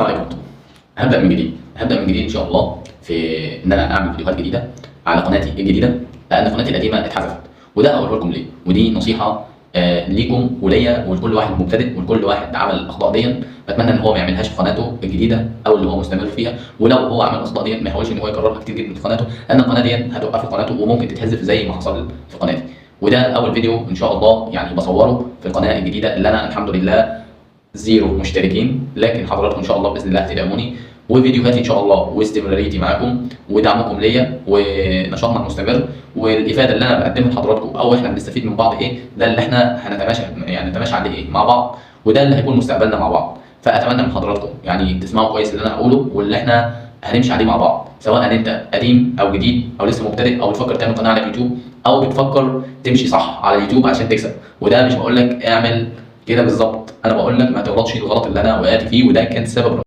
عليكم. هبدا من جديد ان شاء الله في ان انا اعمل فيديوهات جديده على قناتي الجديده، لان قناتي القديمه اتحذفت. وده هقوله لكم ليه، ودي نصيحه ليكم وليا ولكل واحد مبتدئ ولكل واحد عمل الاخطاء دي. بتمنى ان هو ما يعملهاش في قناته الجديده او اللي هو مستمر فيها، ولو هو عمل الاخطاء دي ما يحاولش ان هو يكررها كتير جدا في قناته، لان القناه دي هتوقف قناته وممكن تتحذف زي ما حصل في قناتي. وده اول فيديو ان شاء الله يعني بصوره في القناه الجديده اللي انا الحمد لله 0 مشتركين، لكن حضراتكم ان شاء الله باذن الله هتدعموني، وفيديوهاتي ان شاء الله واستمراريتي معاكم ودعمكم ليا ونشاطنا المستمر والافاده اللي انا بقدمها لحضراتكم او احنا بنستفيد من بعض ايه، ده اللي احنا نتماشى عليه ايه مع بعض، وده اللي هيكون مستقبلنا مع بعض. فاتمنى من حضراتكم يعني تسمعوا كويس اللي انا هقوله واللي احنا هنمشي عليه مع بعض، سواء انت قديم او جديد او لسه مبتدئ او بتفكر تعمل قناه على اليوتيوب او بتفكر تمشي صح على اليوتيوب عشان تكسب. وده مش بقول لك اعمل كده بالظبط، انا بقول لك ما تغلطش الغلط اللي انا وقعت فيه، وده كان سبب